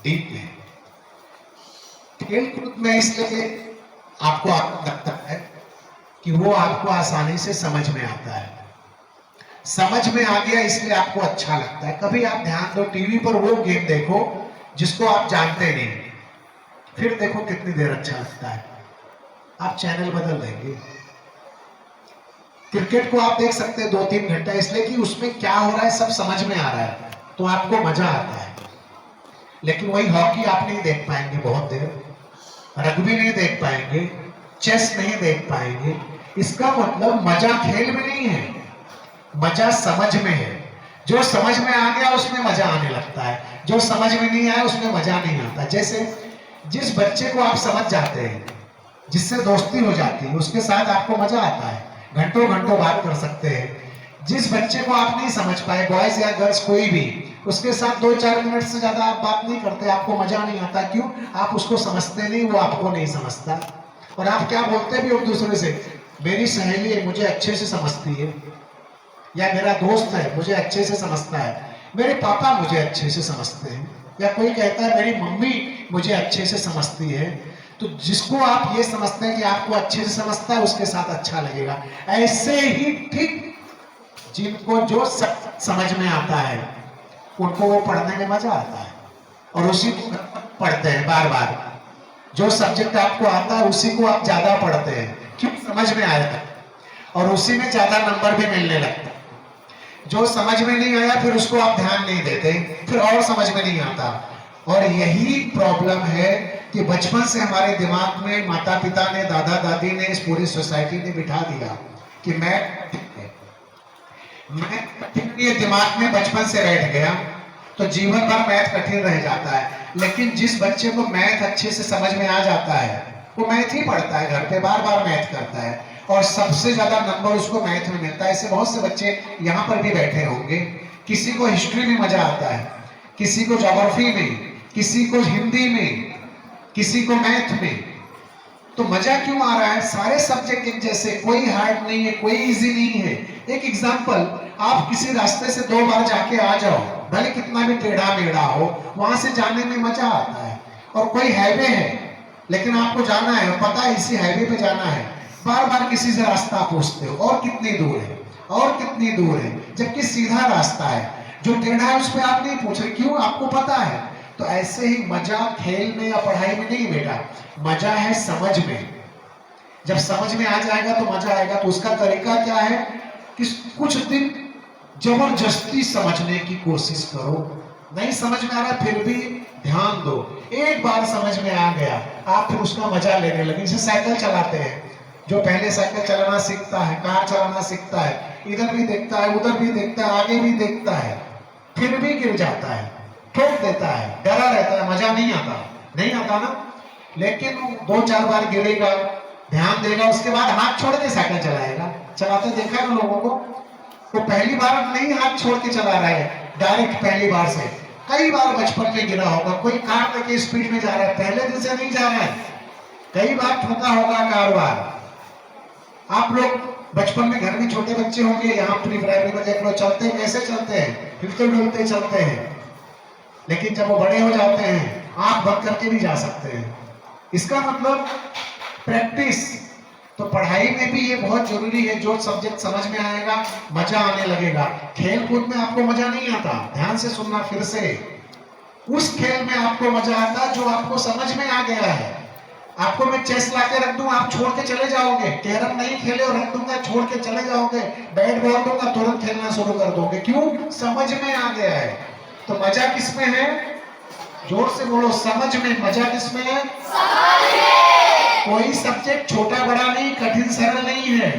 Deep में। खेल कूद में इसलिए आपको लगता है कि वो आपको आसानी से समझ में आता है, समझ में आ गया इसलिए आपको अच्छा लगता है। कभी आप ध्यान दो, टीवी पर वो गेम देखो जिसको आप जानते नहीं, फिर देखो कितनी देर अच्छा लगता है, आप चैनल बदल देंगे। क्रिकेट को आप देख सकते हैं 2-3 घंटा, इसलिए कि उसमें क्या हो रहा है सब समझ में आ रहा है, तो आपको मजा आता है। लेकिन वही हॉकी आप नहीं देख पाएंगे बहुत देर, रग्बी नहीं देख पाएंगे, चेस नहीं देख पाएंगे। इसका मतलब मजा खेल में नहीं है, मजा समझ में है। जो समझ में आ गया उसमें मजा आने लगता है, जो समझ में नहीं आया उसमें मजा नहीं आता। जैसे जिस बच्चे को आप समझ जाते हैं, जिससे दोस्ती हो जाती है, उसके साथ आपको मजा आता है, घंटों घंटों बात कर सकते हैं। जिस बच्चे को आप नहीं समझ पाए, बॉयज या गर्ल्स कोई भी, उसके साथ 2-4 मिनट से ज्यादा आप बात नहीं करते, आपको मजा नहीं आता। क्यों? आप उसको समझते नहीं, वो आपको नहीं समझता। और आप क्या बोलते भी एक दूसरे से, मेरी सहेली है मुझे अच्छे से समझती है, या मेरा दोस्त है मुझे अच्छे से समझता है, मेरे पापा मुझे अच्छे से समझते हैं, या कोई कहता है मेरी मम्मी मुझे अच्छे से समझती है। तो जिसको आप ये समझते हैं कि आपको अच्छे से समझता है, उसके साथ अच्छा लगेगा। ऐसे ही ठीक जिनको जो समझ में आता है उनको वो पढ़ने में मजा आता है, और उसी को पढ़ते हैं बार बार। जो सब्जेक्ट आपको आता है उसी को आप ज्यादा पढ़ते हैं, क्यों? समझ में आया था, और उसी में ज्यादा नंबर भी मिलने लगता है। जो समझ में नहीं आया फिर उसको आप ध्यान नहीं देते, फिर और समझ में नहीं आता। और यही प्रॉब्लम है कि बचपन से हमारे दिमाग में माता पिता ने, दादा दादी ने, इस पूरी सोसाइटी ने बिठा दिया कि मैं ये दिमाग में बचपन से बैठ गया, तो जीवन भर मैथ कठिन रह जाता है। लेकिन जिस बच्चे को मैथ अच्छे से समझ में आ जाता है, वो मैथ ही पढ़ता है, घर पे बार बार मैथ करता है, और सबसे ज्यादा नंबर उसको मैथ में मिलता है। ऐसे बहुत से बच्चे यहाँ पर भी बैठे होंगे, किसी को हिस्ट्री में मजा आता है, किसी को ज्योग्राफी में, किसी को हिंदी में, किसी को मैथ में। तो मजा क्यों आ रहा है? सारे सब्जेक्ट एक जैसे, कोई हार्ड नहीं है, कोई इजी नहीं है। एक एग्जांपल, आप किसी रास्ते से 2 बार जाके आ जाओ, भले कितना भी टेढ़ा मेढ़ा हो, वहां से जाने में मजा आता है। और कोई हाईवे है लेकिन आपको जाना है, पता है इसी हाईवे पे जाना है, बार बार किसी से रास्ता पूछते हो, और कितनी दूर है, और कितनी दूर है, जबकि सीधा रास्ता है। जो टेढ़ा है उस पर आप नहीं पूछ रहे, क्यों? आपको पता है। तो ऐसे ही मजा खेल में या पढ़ाई में नहीं बेटा, मजा है समझ में। जब समझ में आ जाएगा तो मजा आएगा। तो उसका तरीका क्या है कि कुछ दिन जबरदस्ती समझने की कोशिश करो। नहीं समझ में आ रहा फिर भी ध्यान दो, एक बार समझ में आ गया आप फिर उसका मजा लेने लगे। जैसे साइकिल चलाते हैं, जो पहले साइकिल चलाना सीखता है, कार चलाना सीखता है, इधर भी देखता है, उधर भी देखता है, आगे भी देखता है, फिर भी गिर जाता है, ठोक देता है, डरा रहता है, मजा नहीं आता, नहीं आता ना। लेकिन 2-4 बार गिरेगा, ध्यान देगा, उसके बाद हाथ छोड़ के साइकिल चलाएगा। चलाते देखा है लोगों को, वो पहली बार नहीं हाथ छोड़ के चला रहा है, डायरेक्ट पहली बार से। कई बार बचपन में गिरा होगा, कोई कार लेके स्पीड में जा रहा है, पहले दिन से नहीं जा रहा है, कई बार ठोका होगा कार बार। आप लोग बचपन में घर में छोटे बच्चे होंगे, यहाँ प्री प्राइमरी में देख लो, चलते कैसे चलते हैं, हिलते डुलते चलते हैं। लेकिन जब वो बड़े हो जाते हैं, आंख बंद करके भी जा सकते हैं। इसका मतलब प्रैक्टिस। तो पढ़ाई में भी ये बहुत जरूरी है, जो सब्जेक्ट समझ में आएगा मजा आने लगेगा। खेल कूद में आपको मजा नहीं आता, ध्यान से सुनना फिर से, उस खेल में आपको मजा आता जो आपको समझ में आ गया है। आपको मैं चेस लाके रख दूं, आप छोड़ के चले जाओगे, कैरम नहीं खेले और रख दूंगा छोड़ के चले जाओगे, बैट बॉल दूंगा तुरंत खेलना शुरू कर दोगे। क्यों? समझ में आ गया है। तो मजा किसमें है? जोर से बोलो, समझ में। मजा किसमें है? समझ में। कोई सब्जेक्ट छोटा बड़ा नहीं, कठिन सरल नहीं है।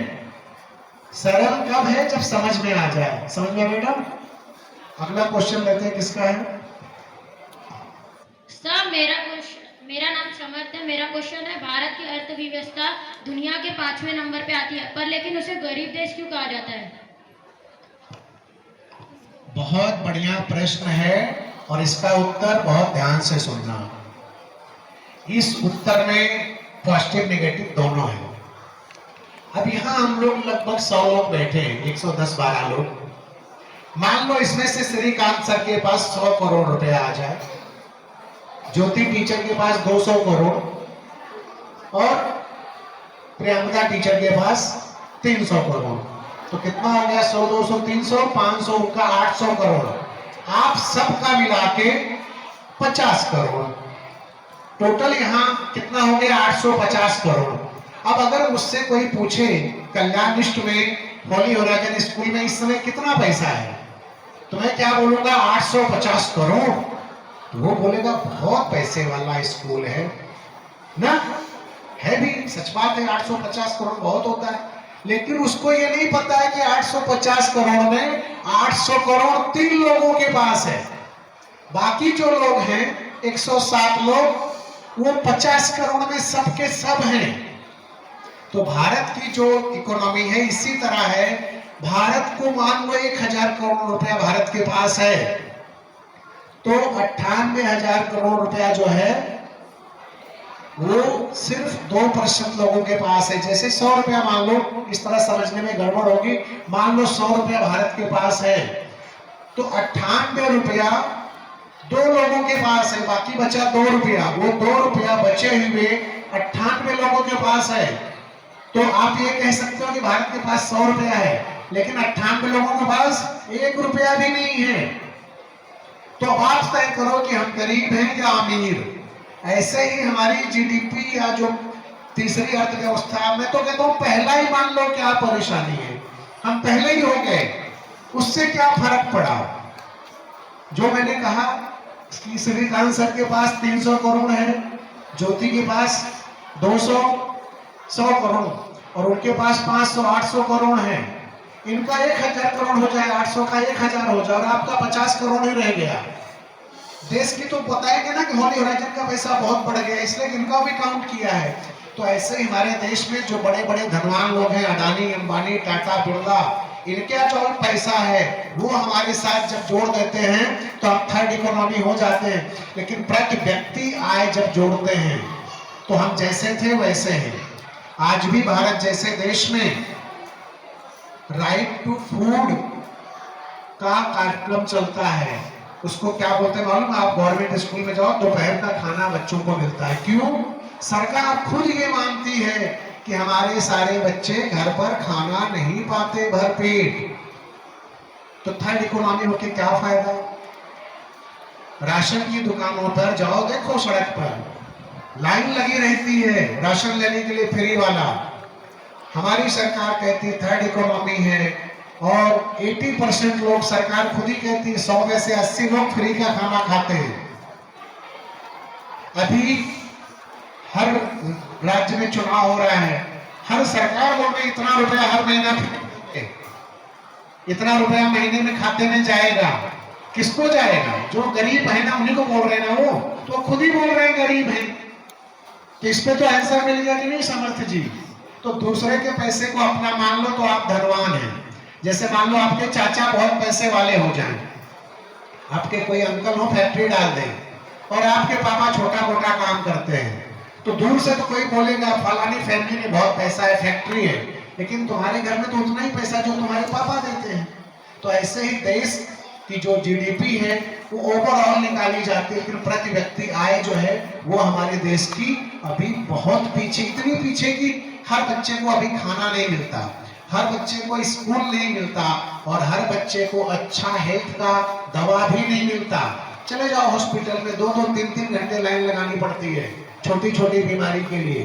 सरल कब है? जब समझ में आ जाए। समझ में बेटा? अगला क्वेश्चन लेते हैं, किसका है? सर मेरा नाम समर्थ है। मेरा क्वेश्चन है, भारत की अर्थव्यवस्था दुनिया के 5वें नंबर पे आती है, पर लेकिन उसे गरीब देश क्यों कहा जाता है? बहुत बढ़िया प्रश्न है, और इसका उत्तर बहुत ध्यान से सुनना। इस उत्तर में पॉजिटिव नेगेटिव दोनों है। अब यहाँ हम लोग लगभग 100 लोग बैठे हैं, 110-12 लोग। मान लो इसमें से श्रीकांत सर के पास 100 करोड़ रुपया आ जाए, ज्योति टीचर के पास 200 करोड़ और प्रियंका टीचर के पास 300 करोड़। तो कितना हो गया? 100, 200, 300, 500, उनका 800 करोड़। आप सबका मिला के 50 करोड़। टोटल यहाँ कितना हो गया? 850 करोड़। अब अगर मुझसे कोई पूछे कल्याण लिस्ट में होली होराइजन स्कूल में इस समय कितना पैसा है, तो मैं क्या बोलूंगा? 850 करोड़। तो वो बोलेगा बहुत पैसे वाला स्कूल है ना। है भी, सच बात है, 850 करोड़ बहुत होता है। लेकिन उसको ये नहीं पता है कि 850 करोड़ में 800 करोड़ 3 लोगों के पास है। बाकी जो लोग हैं 107 लोग, वो 50 करोड़ में सबके सब हैं। तो भारत की जो इकोनॉमी है इसी तरह है। भारत को मान लो 1000 करोड़ रुपया भारत के पास है, तो 98,000 करोड़ रुपया जो है वो सिर्फ 2% लोगों के पास है। जैसे 100 रुपया मान लो, इस तरह समझने में गड़बड़ होगी। मान लो 100 रुपया भारत के पास है, तो 98 रुपया 2 लोगों के पास है, बाकी बचा 2 रुपया। वो 2 रुपया बचे हुए 98 लोगों के पास है। तो आप ये कह सकते हो कि भारत के पास 100 रुपया है, लेकिन 98 लोगों के पास 1 रुपया भी नहीं है। तो आप तय करो कि हम गरीब हैं या अमीर। ऐसे ही हमारी जीडीपी या जो तीसरी अर्थव्यवस्था, मैं तो कहता हूं पहला ही मान लो क्या परेशानी है, हम पहले ही हो गए, उससे क्या फर्क पड़ा? जो मैंने कहा कि श्रीकांत सर के पास 300 करोड़ है, ज्योति के पास 200 100 करोड़ और उनके पास 500 800 करोड़ है। इनका 1000 करोड़ हो जाए, 800 का 1000 हो जाए और आपका 50 करोड़ ही रह गया। देश की तो बताएंगे ना कि होली होराइजन का पैसा बहुत बढ़ गया, इसलिए इनका भी काउंट किया है। तो ऐसे ही हमारे देश में जो बड़े बड़े धनवान लोग हैं, अडानी अंबानी टाटा बिरला, इनके जो पैसा है वो हमारे साथ जब जोड़ देते हैं तो हम थर्ड इकोनॉमी हो जाते हैं। लेकिन प्रति व्यक्ति आय जब जोड़ते हैं तो हम जैसे थे वैसे हैं। आज भी भारत जैसे देश में राइट टू फूड का कार्यक्रम चलता है। उसको क्या बोलते हैं मालूम? आप गवर्नमेंट स्कूल में जाओ, दोपहर का खाना बच्चों को मिलता है। क्यों? सरकार खुद ये मानती है कि हमारे सारे बच्चे घर पर खाना नहीं पाते भरपेट। तो थर्ड इकोनॉमी होके क्या फायदा? राशन की दुकानों पर जाओ, देखो सड़क पर लाइन लगी रहती है राशन लेने के लिए, फ्री वाला। हमारी सरकार कहती है थर्ड इकोनॉमी है और 80% लोग, सरकार खुद ही कहती है 100 में से 80 लोग फ्री का खाना खाते हैं। अभी हर राज्य में चुनाव हो रहा है, हर सरकार बोल रही इतना रुपया हर महीना, इतना रुपया महीने में खाते में जाएगा। किसको जाएगा? जो गरीब है ना, उन्हीं को बोल रहे हैं ना। वो तो खुद ही बोल रहे हैं गरीब हैं। तो इस पे तो आंसर मिल गया कि नहीं समर्थ जी? तो दूसरे के पैसे को अपना मान लो तो आप धनवान हैं। जैसे मान लो आपके चाचा बहुत पैसे वाले हो जाएं, आपके कोई अंकल हो फैक्ट्री डाल दें और आपके पापा छोटा मोटा काम करते हैं, तो दूर से तो कोई बोलेगा फलानी फैमिली में बहुत पैसा है, फैक्ट्री है, लेकिन तुम्हारे घर में तो उतना ही पैसा जो तुम्हारे पापा देते हैं। तो ऐसे ही देश की जो जीडीपी है वो ओवरऑल निकाली जाती है, लेकिन प्रति व्यक्ति आय जो है वो हमारे देश की अभी बहुत पीछे, इतनी पीछे कि हर बच्चे को अभी खाना नहीं मिलता, हर बच्चे को स्कूल नहीं मिलता और हर बच्चे को अच्छा हेल्थ का दवा भी नहीं मिलता। चले जाओ हॉस्पिटल में 2-2 3-3 घंटे लाइन लगानी पड़ती है छोटी छोटी बीमारी के लिए।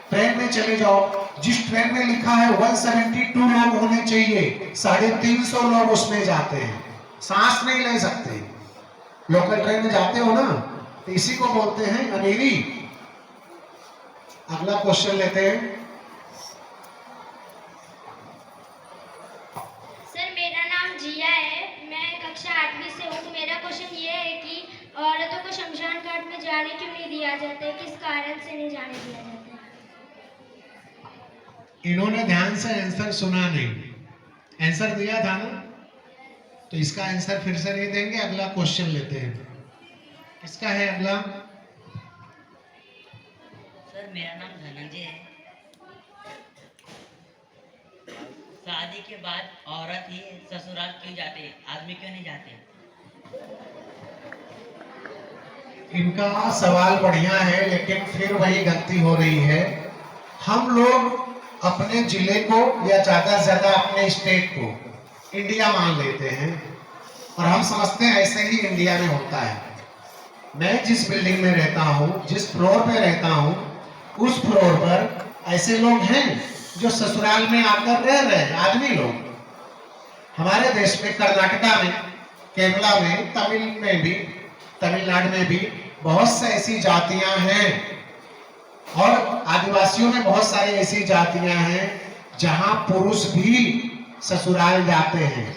ट्रेन में चले जाओ, जिस ट्रेन में लिखा है 172 लोग होने चाहिए, 350 लोग उसमें जाते हैं, सांस नहीं ले सकते। लोकल ट्रेन में जाते हो ना, तो इसी को बोलते हैं अमीरी। अगला क्वेश्चन लेते हैं। सर मेरा नाम जिया है, मैं कक्षा 8वीं से हूँ। मेरा क्वेश्चन ये है कि औरतों को शमशान घाट में जाने क्यों नहीं दिया जाता है, किस कारण से नहीं जाने दिया जाता है? इन्होंने ध्यान से आंसर सुना नहीं, आंसर दिया था ना, तो इसका आंसर फिर से नहीं देंगे। अगला क्वेश्चन लेते हैं। किसका है अगला? सर मेरा नाम धनंजय है। शादी के बाद औरत ही ससुराल क्यों जाते हैं, आदमी क्यों नहीं जाते? इनका सवाल बढ़िया है, लेकिन फिर वही गलती हो रही है। हम लोग अपने जिले को या ज्यादा से ज्यादा अपने स्टेट को इंडिया मान लेते हैं और हम समझते हैं ऐसे ही इंडिया में होता है। मैं जिस बिल्डिंग में रहता हूँ, जिस फ्लोर पे रहता हूँ, उस फ्लोर पर ऐसे लोग हैं जो ससुराल में आकर रह रहे हैं, आदमी लोग। हमारे देश में कर्नाटका में, केरला में, तमिलनाडु में भी बहुत से ऐसी जातियां हैं और आदिवासियों में बहुत सारी ऐसी जातियां हैं जहां पुरुष भी ससुराल जाते हैं।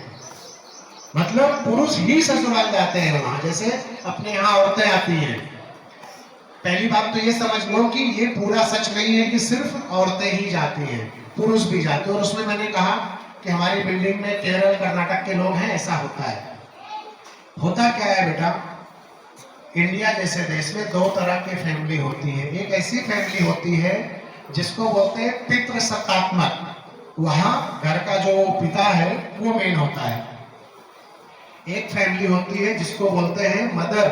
मतलब पुरुष ही ससुराल जाते हैं वहां, जैसे अपने यहाँ औरतें आती हैं। पहली बात तो ये समझ लो कि ये पूरा सच नहीं है कि सिर्फ औरतें ही जाती हैं, पुरुष भी जाते हैं। और उसमें मैंने कहा कि हमारी बिल्डिंग में केरल कर्नाटक के लोग हैं, ऐसा होता है। होता क्या है बेटा, इंडिया जैसे देश में दो तरह की फैमिली होती है। एक ऐसी फैमिली होती है जिसको बोलते हैं पितृसत्तात्मक, वहां घर का जो पिता है वो मेन होता है। एक फैमिली होती है जिसको बोलते हैं मदर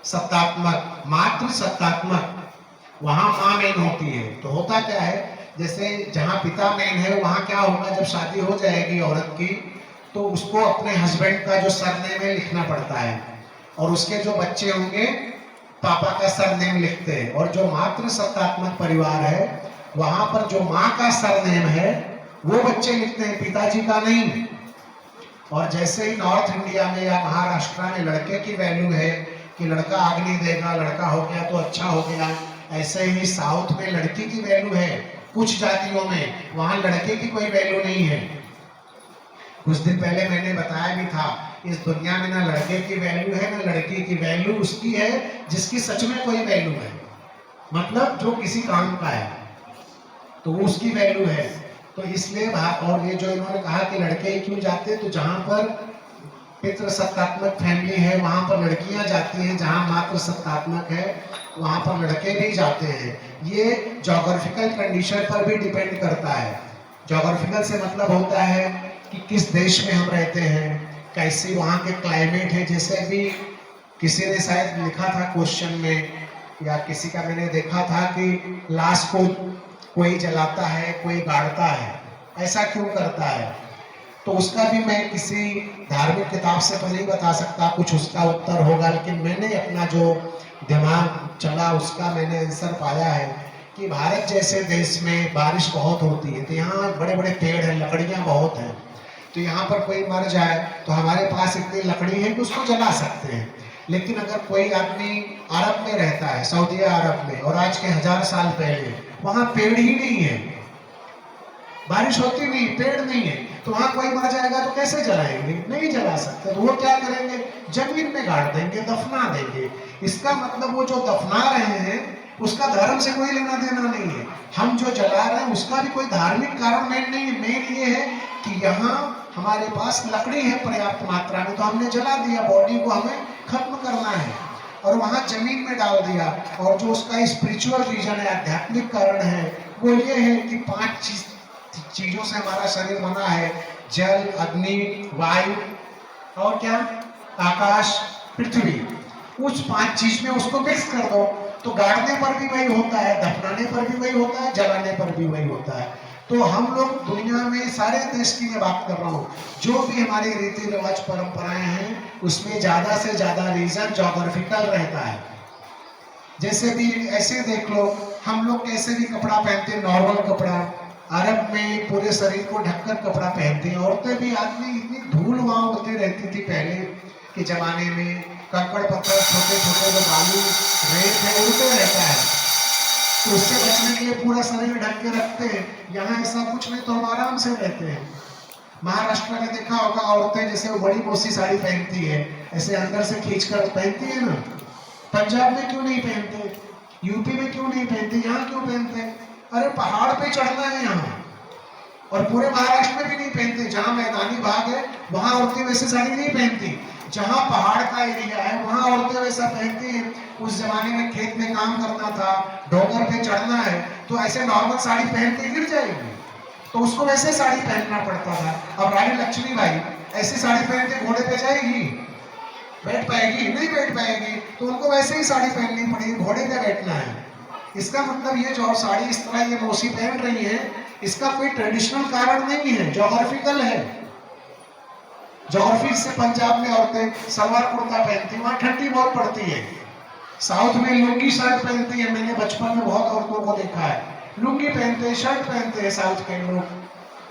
सत्तात्मक, मातृ सत्तात्मक, वहां माँ मेन होती है। तो होता क्या है, जैसे जहां पिता मेन है वहां क्या होगा, जब शादी हो जाएगी औरत की तो उसको अपने हस्बैंड का जो सरनेम है लिखना पड़ता है और उसके जो बच्चे होंगे पापा का सरनेम लिखते हैं। और जो मातृ सत्तात्मक परिवार है वहां पर जो माँ का सरनेम है वो बच्चे लिखते हैं, पिताजी का नहीं। और जैसे ही नॉर्थ इंडिया में या महाराष्ट्र में लड़के की वैल्यू है कि लड़का आग नहीं देगा, लड़का हो गया तो अच्छा हो गया, ऐसे ही साउथ में लड़की की वैल्यू है। कुछ जातियों में वहां लड़के की कोई वैल्यू नहीं है। कुछ दिन पहले मैंने बताया भी था, इस दुनिया में ना लड़के की वैल्यू है ना लड़की की वैल्यू उसकी है जिसकी सच में कोई वैल्यू है, मतलब जो किसी काम का है तो उसकी वैल्यू है। तो इसलिए और ये जो इन्होंने कहा कि लड़के ही क्यों जाते हैं, तो जहां पर पितृसत्तात्मक फैमिली है वहां पर लड़कियां जाती हैं, जहां मातृ सत्तात्मक है वहां पर लड़के भी जाते हैं। ये जोग्राफिकल कंडीशन पर भी डिपेंड करता है। जोग्राफिकल से मतलब होता है कि किस देश में हम रहते हैं, कैसी वहाँ के क्लाइमेट है। जैसे अभी किसी ने शायद लिखा था क्वेश्चन में या किसी का मैंने देखा था कि लाश को कोई जलाता है कोई गाड़ता है, ऐसा क्यों करता है। तो उसका भी मैं किसी धार्मिक किताब से तो नहीं बता सकता, कुछ उसका उत्तर होगा, लेकिन मैंने अपना जो दिमाग चला उसका मैंने आंसर पाया है कि भारत जैसे देश में बारिश बहुत होती है, तो यहाँ बड़े बड़े पेड़ हैं, लकड़ियाँ बहुत हैं। तो यहाँ पर कोई मर जाए तो हमारे पास इतनी लकड़ी है कि उसको जला सकते हैं। लेकिन अगर कोई आदमी अरब में रहता है, सऊदी अरब में, और आज के 1000 साल पहले वहाँ पेड़ ही नहीं है, बारिश होती नहीं, पेड़ नहीं है, तो वहाँ कोई मर जाएगा तो कैसे जलाएंगे, नहीं जला सकते। तो वो क्या करेंगे, जमीन में गाड़ देंगे, दफना देंगे। इसका मतलब वो जो दफना रहे हैं उसका धर्म से कोई लेना देना नहीं है। हम जो जला रहे हैं उसका भी कोई धार्मिक कारण मेन नहीं है। मेन ये है कि यहाँ हमारे पास लकड़ी है पर्याप्त मात्रा में, तो हमने जला दिया, बॉडी को हमें खत्म करना है और वहाँ जमीन में डाल दिया। और जो उसका स्पिरिचुअल रीजन है, आध्यात्मिक कारण है, वो ये है कि 5 चीजों से हमारा शरीर बना है, जल, अग्नि, वायु और क्या, आकाश, पृथ्वी। उस 5 चीज में उसको मिक्स कर दो तो गाड़ने पर भी वही होता है, दफनाने पर भी वही होता है, जलाने पर भी वही होता है। तो हम लोग दुनिया में सारे देश की मैं बात कर रहा हूँ, जो भी हमारे रीति रिवाज परंपराएं हैं उसमें ज्यादा से ज्यादा रीजन जोग्राफिकल रहता है। जैसे भी ऐसे देख लो, हम लोग कैसे भी कपड़ा पहनते हैं, नॉर्मल कपड़ा, अरब में पूरे शरीर को ढककर कपड़ा पहनते हैं। औरतें भी, आदमी, इतनी धूल वहां उड़ती रहती थी पहले के जमाने में, कंकड़ पत्थर, छोटे छोटे जो बालू रेत है उड़ते रहता है, तो उससे बचने के लिए पूरा शरीर ढक के रखते हैं। यहाँ ऐसा कुछ नहीं, तो हम आराम से रहते हैं। महाराष्ट्र में देखा होगा, औरतें जैसे वो बड़ी मोटी साड़ी पहनती है, ऐसे अंदर से खींचकर पहनती है ना। पंजाब में क्यों नहीं पहनते, यूपी में क्यों नहीं पहनते, यहाँ क्यों पहनते हैं? अरे पहाड़ पे चढ़ना है यहाँ। और पूरे महाराष्ट्र में भी नहीं पहनते, जहाँ मैदानी भाग है वहां औरतें वैसे साड़ी नहीं पहनती। जहाँ पहाड़ का एरिया है वहां औरतें वैसा पहनती हैं। उस जमाने में खेत में काम करना था, डोंगर पे चढ़ना है, तो ऐसे नॉर्मल साड़ी पहन के गिर जाएगी, तो उसको वैसे साड़ी पहनना पड़ता था। अब रानी लक्ष्मीबाई ऐसी साड़ी पहन के घोड़े पे जाएगी, बैठ पाएगी? नहीं बैठ पाएगी, तो उनको वैसे ही साड़ी पहननी पड़ेगी, घोड़े पे बैठना है। इसका मतलब ये जो साड़ी इस तरह ये मौसी पहन रही है, इसका कोई ट्रेडिशनल कारण नहीं है, जोग्राफिकल है। जोग्राफी से पंजाब में औरतें सलवार कुर्ता पहनती, वहां ठंडी बहुत पड़ती है। साउथ में लुंगी शर्ट पहनती है, मैंने बचपन में बहुत औरतों को देखा है, लुंगी पहनते हैं, शर्ट पहनते हैं साउथ के लोग।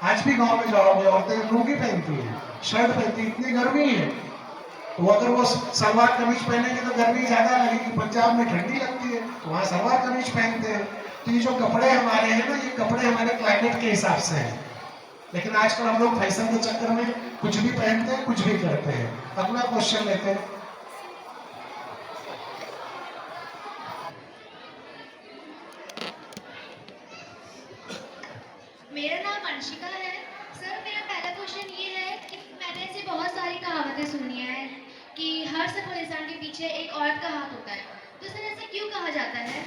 आज भी गांव में जाओगे औरतें लुंगी पहनती है, शर्ट पहनती, इतनी गर्मी है। तो अगर वो सलवार कमीज पहनेंगे तो गर्मी ज्यादा लगेगी, पंजाब में ठंडी लगती है तो वहाँ सलवार कमीज पहनते हैं। तो ये जो कपड़े हमारे हैं ना, ये कपड़े हमारे क्लाइमेट के हिसाब से हैं, लेकिन आजकल हम लोग फैशन के चक्कर में कुछ भी पहनते हैं, कुछ भी करते हैं। अगला क्वेश्चन लेते हैं। मेरा नाम अंशिका है। सर, मेरा पहला क्वेश्चन ये है कि मैंने ऐसी बहुत सारी कहावतें सुनी हैं कि हर सफल इंसान के पीछे एक औरत का हाथ होता है, तो सर ऐसा क्यों कहा जाता है?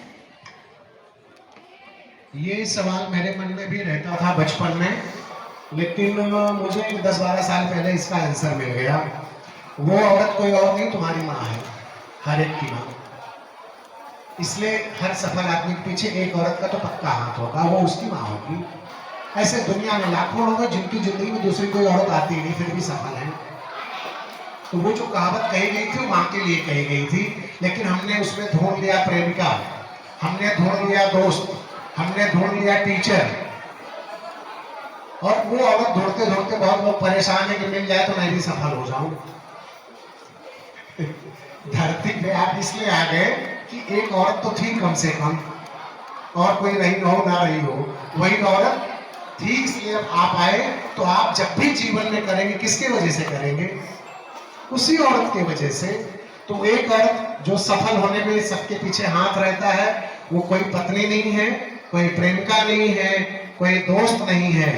ये सवाल मेरे मन में भी रहता था बचपन में, लेकिन मुझे 10-12 साल पहले इसका आंसर मिल गया। वो औरत कोई और नहीं, तुम्हारी माँ है, हर एक की माँ। इसलिए हर सफल आदमी के पीछे एक औरत का तो पक्का हाथ होगा, वो उसकी माँ होगी। ऐसे दुनिया में लाखों लोग हैं जिनकी जिंदगी में दूसरी कोई औरत आती ही नहीं, फिर भी सफल है। तो वो जो कहावत कही गई थी वो माँ के लिए कही गई थी, लेकिन हमने उसमें ढूंढ लिया प्रेमिका, हमने ढूंढ लिया दोस्त, हमने ढूंढ लिया टीचर। और वो औरत ढूंढते ढूंढते बहुत लोग परेशान है कि मिल जाए तो मैं भी सफल हो जाऊं। धरती पे आप इसलिए आ गए कि एक औरत तो थी कम से कम, और कोई रही हो ना रही हो, वही औरत थी, इसलिए अब आप आए। तो आप जब भी जीवन में करेंगे, किसके वजह से करेंगे? उसी औरत की वजह से। तो एक औरत जो सफल होने में सबके पीछे हाथ रहता है, वो कोई पत्नी नहीं है, कोई प्रेमिका नहीं है, कोई दोस्त नहीं है।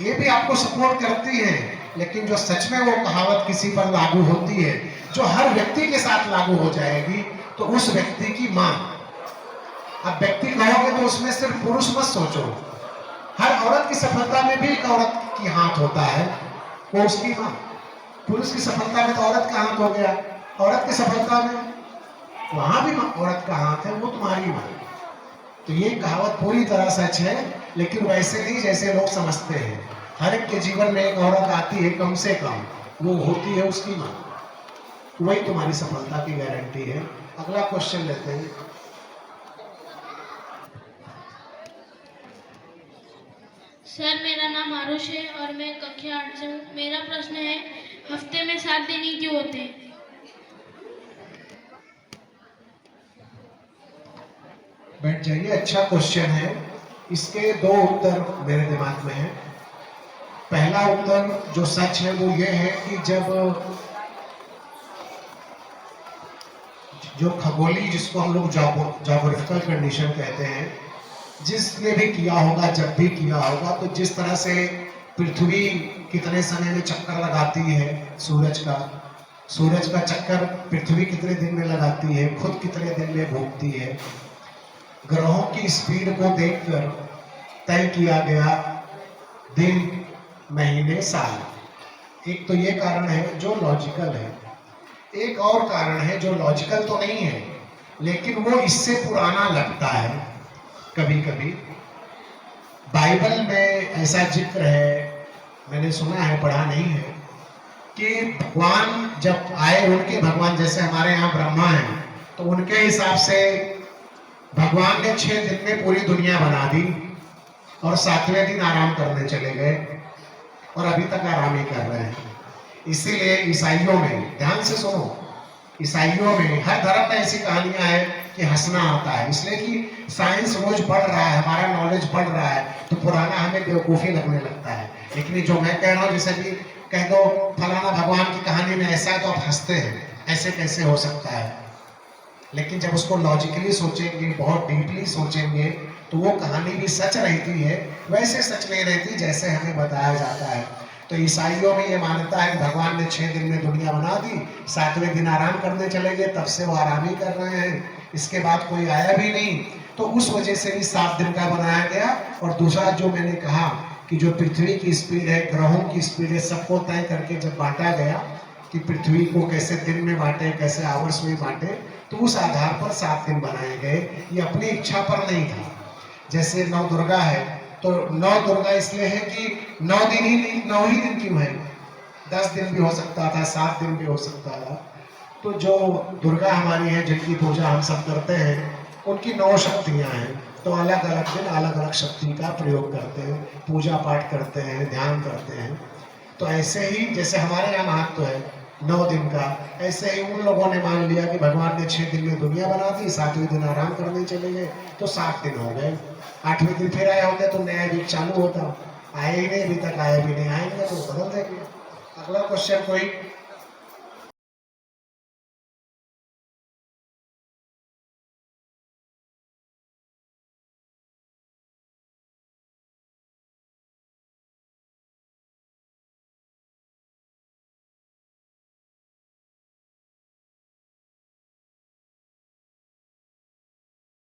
ये भी आपको सपोर्ट करती है, लेकिन जो सच में वो कहावत किसी पर लागू होती है, जो हर व्यक्ति के साथ लागू हो जाएगी, तो उस व्यक्ति की माँ। अब व्यक्ति कहोगे तो उसमें सिर्फ पुरुष मत सोचो, हर औरत की सफलता में भी एक औरत की हाथ होता है, वो उसकी माँ। पुरुष की सफलता में तो औरत का हाथ हो गया, औरत की सफलता में वहां भी औरत का हाथ है, वो तुम्हारी माँ। तो ये कहावत पूरी तरह सच है, लेकिन वैसे नहीं जैसे लोग समझते हैं। हर एक के जीवन में एक औरत आती है कम से कम, वो होती है उसकी माँ, वही तुम्हारी सफलता की गारंटी है। अगला क्वेश्चन लेते हैं। सर, मेरा नाम आरुष है और मैं कक्षा 8 से हूँ। मेरा प्रश्न है, हफ्ते में 7 दिन ही क्यों होते हैं? बैठ जाइए, अच्छा क्वेश्चन है। इसके 2 उत्तर मेरे दिमाग में है। पहला उत्तर जो सच है वो ये है कि जब जो खगोली, जिसको हम लोग ज्योग्राफिकल कंडीशन कहते हैं, जिसने भी किया होगा, जब भी किया होगा, तो जिस तरह से पृथ्वी कितने समय में चक्कर लगाती है सूरज का चक्कर पृथ्वी कितने दिन में लगाती है, खुद कितने दिन में घूमती है, ग्रहों की स्पीड को देखकर तय किया गया दिन, महीने, साल। एक तो ये कारण है जो लॉजिकल है। एक और कारण है जो लॉजिकल तो नहीं है, लेकिन वो इससे पुराना लगता है। कभी कभी बाइबल में ऐसा जिक्र है, मैंने सुना है, पढ़ा नहीं है, कि भगवान जब आए, उनके भगवान जैसे हमारे यहाँ ब्रह्मा हैं, तो उनके हिसाब से भगवान ने 6 दिन में पूरी दुनिया बना दी और 7वें दिन आराम करने चले गए, और अभी तक आराम ही कर रहे हैं। इसीलिए ईसाइयों में, ध्यान से सुनो, ईसाइयों में, हर धर्म में ऐसी कहानियां हैं कि हंसना आता है, इसलिए कि साइंस रोज बढ़ रहा है, हमारा नॉलेज बढ़ रहा है, तो पुराना हमें बेवकूफ़ी लगने लगता है। लेकिन जो मैं कह रहा हूँ, जैसे कि कह दो फलाना भगवान की कहानी में ऐसा है, तो आप हंसते हैं, ऐसे कैसे हो सकता है। लेकिन जब उसको लॉजिकली सोचेंगे, बहुत डीपली सोचेंगे, तो वो कहानी भी सच रहती है, वैसे सच नहीं रहती जैसे हमें बताया जाता है। तो ईसाइयों में ये मान्यता है कि भगवान ने 6 दिन में दुनिया बना दी, 7वें दिन आराम करने चले गए, तब से वो आराम ही कर रहे हैं, इसके बाद कोई आया भी नहीं। तो उस वजह से भी 7 दिन का बनाया गया। और दूसरा जो मैंने कहा कि जो पृथ्वी की स्पीड है, ग्रहों की स्पीड है, सबको तय करके जब बांटा गया, कि पृथ्वी को कैसे दिन में बांटे, कैसे आवर्स में बांटे, तो उस आधार पर 7 दिन बनाए गए। ये अपनी इच्छा पर नहीं था। जैसे 9 दुर्गा है तो 9 दुर्गा इसलिए है कि 9 दिन ही नहीं, 9 ही दिन क्यों है, 10 दिन भी हो सकता था, 7 दिन भी हो सकता था। तो जो दुर्गा हमारी है जिनकी पूजा हम सब करते हैं, उनकी 9 शक्तियाँ हैं, तो अलग अलग दिन अलग अलग शक्ति का प्रयोग करते हैं, पूजा पाठ करते हैं, ध्यान करते हैं। तो ऐसे ही जैसे हमारे यहाँ महत्व है 9 दिन का, ऐसे ही उन लोगों ने मान लिया कि भगवान ने 6 दिन में दुनिया बना दी, 7वें दिन आराम करने चले गए, तो 7 दिन हो गए। 8वें दिन फिर आए होते तो नया वीक चालू होता, आए ही नहीं, अभी तक आए भी नहीं, आएंगे तो बदल देंगे। अगला क्वेश्चन कोई